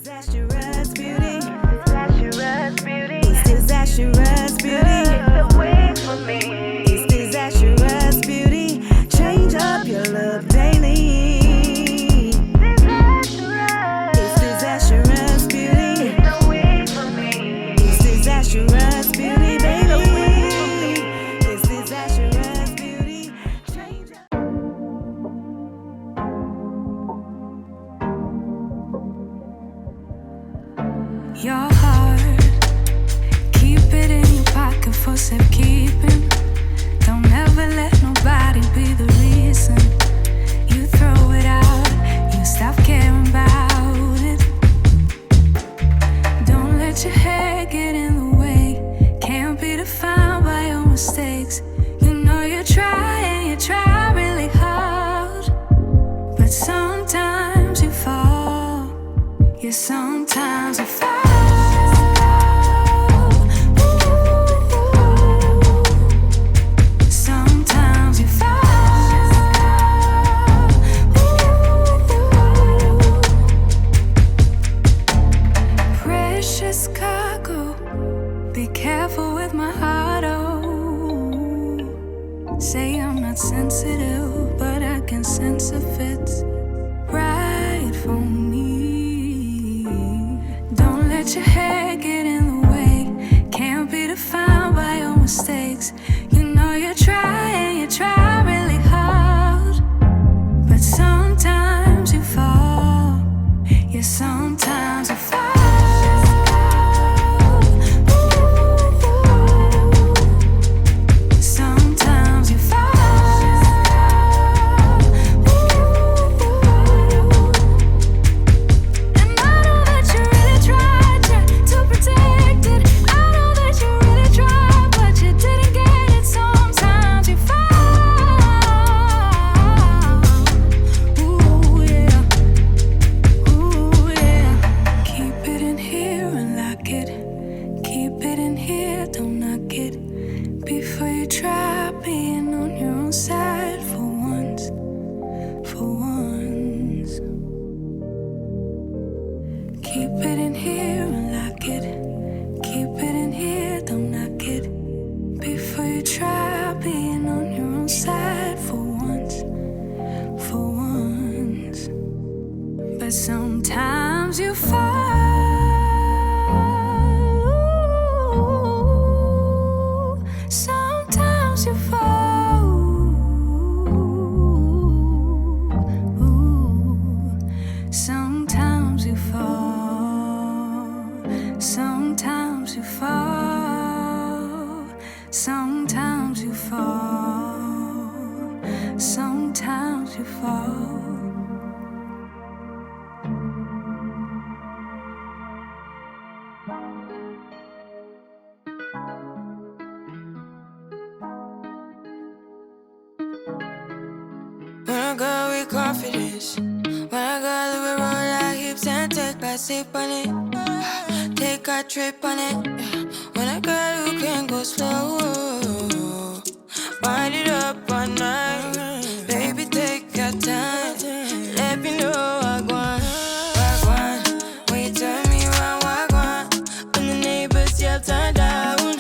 Disastrous beauty. Disastrous beauty. It's disastrous beauty. The way for me. It's disastrous beauty. Change up your look daily. Disastrous. It's disastrous beauty. The way for me. It's disastrous beauty, baby. It's disastrous beauty. Change up. Your heart, keep it in your pocket for safekeeping. Don't ever let nobody be the reason you throw it out, you stop caring about it. Don't let your head get in the way, can't be defined by your mistakes. You know you try and you try really hard, but sometimes you fall, yeah, sometimes you fall. Sensitive, but I can sense if it's right for me. Don't let your head get in the way, can't be defined by your mistakes. You know you try and you try really hard, but sometimes you fall, yeah, sometimes you fall. Sometimes you fall. Sometimes you fall. Sometimes you fall. Sometimes you fall. Sometimes you fall. Sometimes you fall. Confidence. When I got a little roll like hips and take back sip on it. Take a trip on it. When I got you can go slow. Wind it up all night. Baby, take your time. Let me know I want. When you turn me around, I want. When the neighbors yell turn down,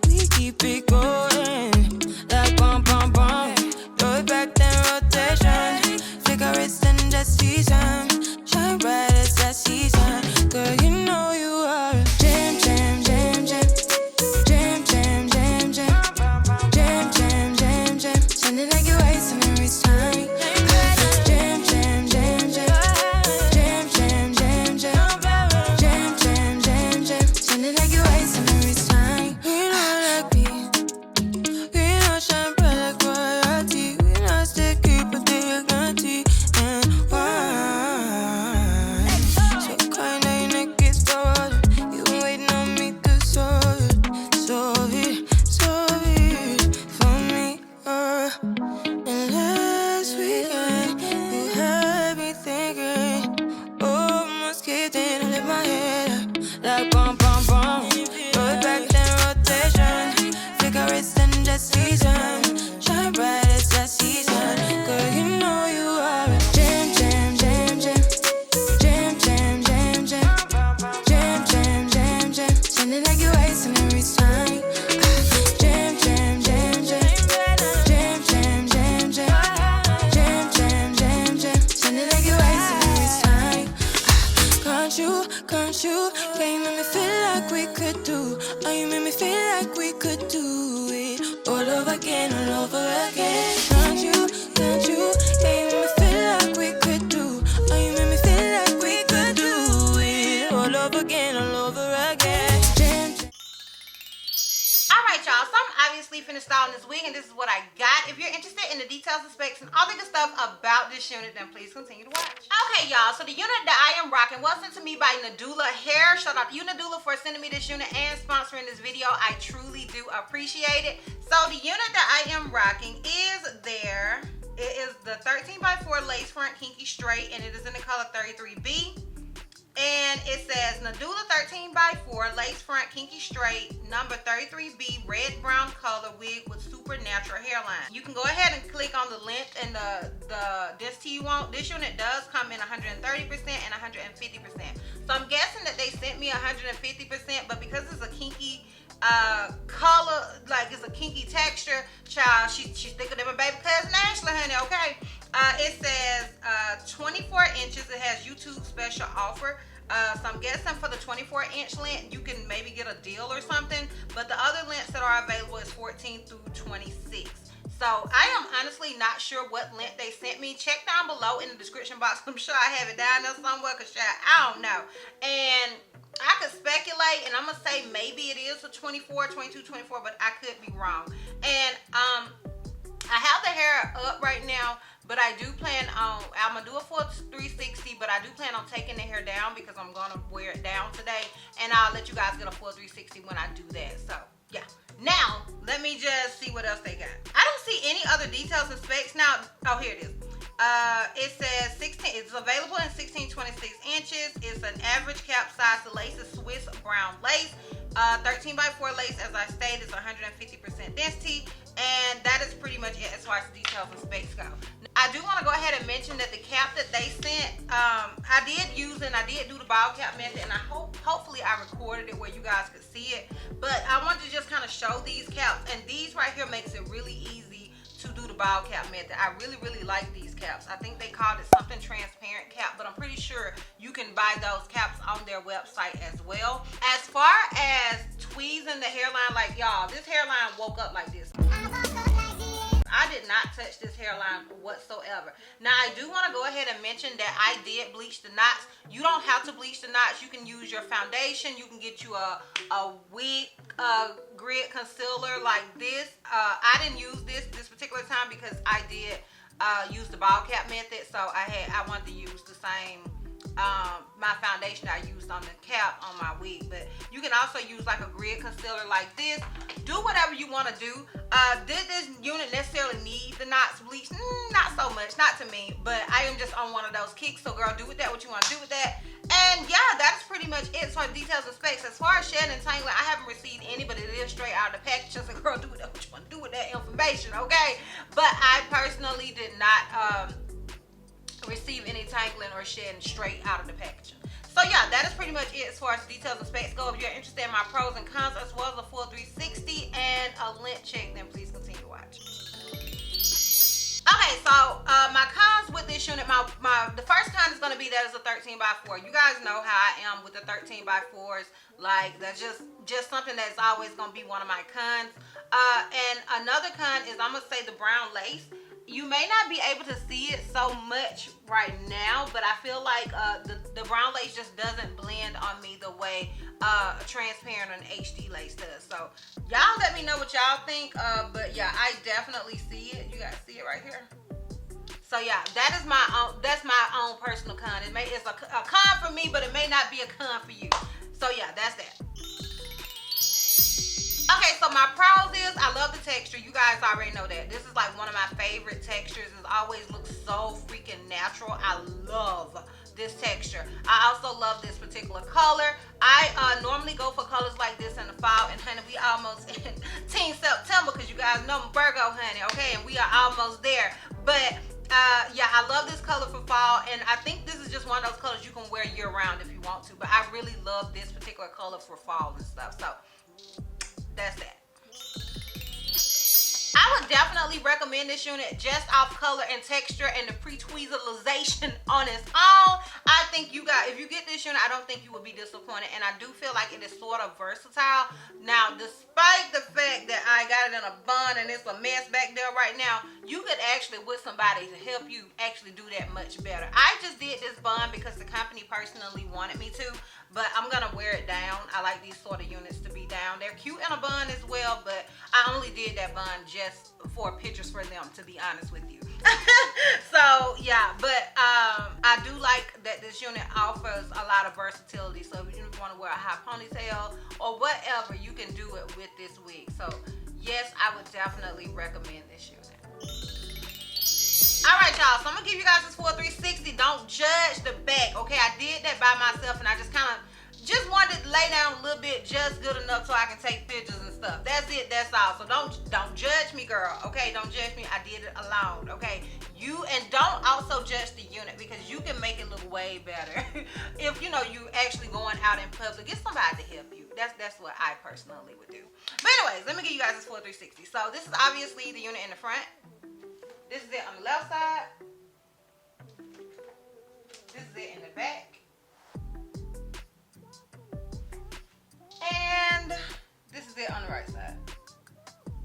we keep it going. Like bum bum bum. Throw it back then rotation. Cigarettes and just season. Shine bright as that season. Girl, you know you are a jam, jam, jam, jam. Jam, jam, jam, jam. Jam, jam, jam, jam. Sounding like your ice on every time. Jam, jam, jam, jam. Jam, jam, jam, jam. Jam, jam, jam, jam. Sounding like your ice on every time. We know like me. We know shine bright like royalty. We know stay keep a day guarantee. And why? So kind of your neck is stolen. You been waiting on me to solve it for me. And last weekend you had me thinking, oh, almost kidding, I lift my head up like bum bum bum. Throw it back then rotation. Cigarettes and just season. Shine bright as that season. Girl, you know you are a jam, jam, jam, jam. Jam, jam, jam, jam. Can't you? Yeah, you make me feel like we could do. Oh, you make me feel like we could do it all over again, all over again. Can't you? Yeah, you make me feel like we could do. Oh, you make me feel like we could do it all over again, all over again. Alright y'all, so I'm obviously finished styling this wig and this is what I got. If you're interested in the details and specs and all the good stuff about this unit, then please continue to watch. Okay y'all, so the unit that I am rocking was sent to me by Nadula Hair. Shout out to you Nadula for sending me this unit and sponsoring this video. I truly do appreciate it. So the unit that I am rocking is there. It is the 13x4 lace front Kinky Straight and it is in the color 33B. And it says Nadula 13x4 lace front Kinky Straight number 33B red brown color wig with super natural hairline. You can go ahead and click on the length and the density you want. This unit does come in 130% and 150%. So I'm guessing that they sent me 150%, but because it's a kinky color, like it's a kinky texture, child, she's thicker than my baby cousin Ashley, honey, okay? It says 24 inches. It has YouTube special offer. So I'm guessing for the 24-inch length, you can maybe get a deal or something. But the other lengths that are available is 14 through 26. So I am honestly not sure what length they sent me. Check down below in the description box. I'm sure I have it down there somewhere because I don't know. And I could speculate, and I'm going to say maybe it is a 24, 22, 24, but I could be wrong. And I have the hair up right now, but I do plan on, I'm going to do a full 360, but I do plan on taking the hair down because I'm going to wear it down today. And I'll let you guys get a full 360 when I do that. So, yeah. Now, let me just see what else they got. I don't see any other details and specs now. Oh, here it is. It says 16. It's available in 16-26 inches. It's an average cap size. The lace is Swiss brown lace. 13x4 lace, as I stated, is 150% density. And that is pretty much it as far as details and specs go. I do want to go ahead and mention that the cap that they sent, I did use and I did do the ball cap method, and I hopefully I recorded it where you guys could see it. But I wanted to just kind of show these caps, and these right here makes it really easy to do the ball cap method. I really like these caps. I think they called it something transparent cap, but I'm pretty sure you can buy those caps on their website as well. As far as tweezing the hairline, like y'all, this hairline woke up like this. I did not touch this hairline whatsoever. Now, I do want to go ahead and mention that I did bleach the knots. You don't have to bleach the knots. You can use your foundation. You can get you a wig grid concealer like this. I didn't use this particular time because I did use the ball cap method. So I wanted to use the same my foundation I used on the cap on my wig. But you can also use like a grid concealer like this. Do whatever you want to do. Did this unit necessarily need the knots bleached? Not so much, not to me, but I am just on one of those kicks. So girl, do with that what you want to do with that. And yeah, that's pretty much it for details and specs. As far as shedding and tangling, I haven't received any, but it is straight out of the package. So girl, do with that what you want to do with that information, okay? But I personally did not receive any tangling or shedding straight out of the packaging. So yeah, that is pretty much it as far as details and specs go. If you're interested in my pros and cons as well as a full 360 and a length check, then please continue to watch. Okay, so my cons with this unit, the first con is going to be that it's a 13x4. You guys know how I am with the 13x4s. Like, that's just something that's always going to be one of my cons. And another con is, I'm going to say, the brown lace. You may not be able to see it so much right now, but I feel like the brown lace just doesn't blend on me the way transparent and HD lace does. So y'all let me know what y'all think. But yeah, I definitely see it. You guys see it right here. So yeah, that's my own personal con. It's a con for me, but it may not be a con for you. So yeah, that's that. Okay, so my pros is I love the texture. You guys already know that. This is like one of my favorite textures. It always looks so freaking natural. I love this texture. I also love this particular color. I normally go for colors like this in the fall, and honey, we almost in teen September because you guys know I'm Virgo, honey, okay? And we are almost there. But yeah, I love this color for fall, and I think this is just one of those colors you can wear year round if you want to. But I really love this particular color for fall and stuff. So that's that. I would would definitely recommend this unit just off color and texture and the pre-tweezalization on its own. I think you got, if you get this unit, I don't think you will be disappointed, and I do feel like it is sort of versatile. Now, despite the fact that I got it in a bun and it's a mess back there right now, you could actually, with somebody to help you actually do that much better. I just did this bun because the company personally wanted me to, but I'm gonna wear it down. I like these sort of units to be down. They're cute in a bun as well, but I only did that bun just for pictures for them, to be honest with you. So yeah, but I do like that this unit offers a lot of versatility. So if you want to wear a high ponytail or whatever, you can do it with this wig. So yes, I would definitely recommend this unit. All right, y'all, so I'm gonna give you guys this full 360. Don't judge the back, okay? I did that by myself, and I just kind of just wanted to lay down a little bit, just good enough so I can take pictures and stuff. That's it, that's all. So don't judge me, girl, okay? Don't judge me. I did it alone, okay? And don't also judge the unit, because you can make it look way better if you know you actually going out in public. Get somebody to help you. That's what I personally would do. But anyways, let me give you guys this full 360. So this is obviously the unit in the front. This is it on the left side. This is it in the back. And this is it on the right side.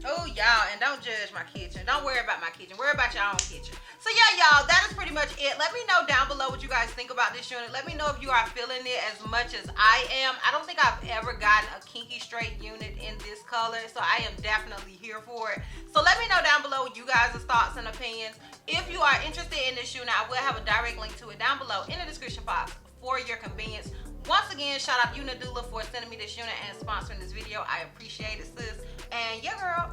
Oh, y'all, and don't judge my kitchen. Don't worry about my kitchen. Worry about your own kitchen. So yeah, y'all, that is pretty much it. Let me know down below what you guys think about this unit. Let me know if you are feeling it as much as I am. I don't think I've ever gotten a Kinky Straight unit in this color, so I am definitely here for it. So let me know down below you guys' thoughts and opinions. If you are interested in this unit, I will have a direct link to it down below in the description box for your convenience. Once again, shout out you, Nadula, for sending me this unit and sponsoring this video. I appreciate it, sis. And yeah, girl,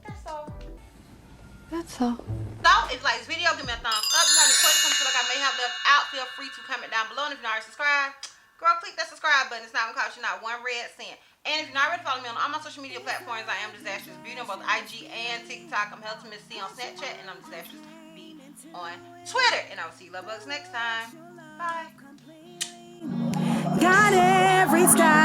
that's all. That's all. So, if you like this video, give me a thumbs up. If you have any questions you feel like I may have left out, feel free to comment down below. And if you're not already subscribed, girl, click that subscribe button. It's not going to cost you not one red cent. And if you're not already following me on all my social media platforms, I am DizastrousBeauty on both IG and TikTok. I'm Helton Miss C on Snapchat, and I'm DizastrousBeauty on Twitter. And I'll see you love bugs next time. Bye. Got every style.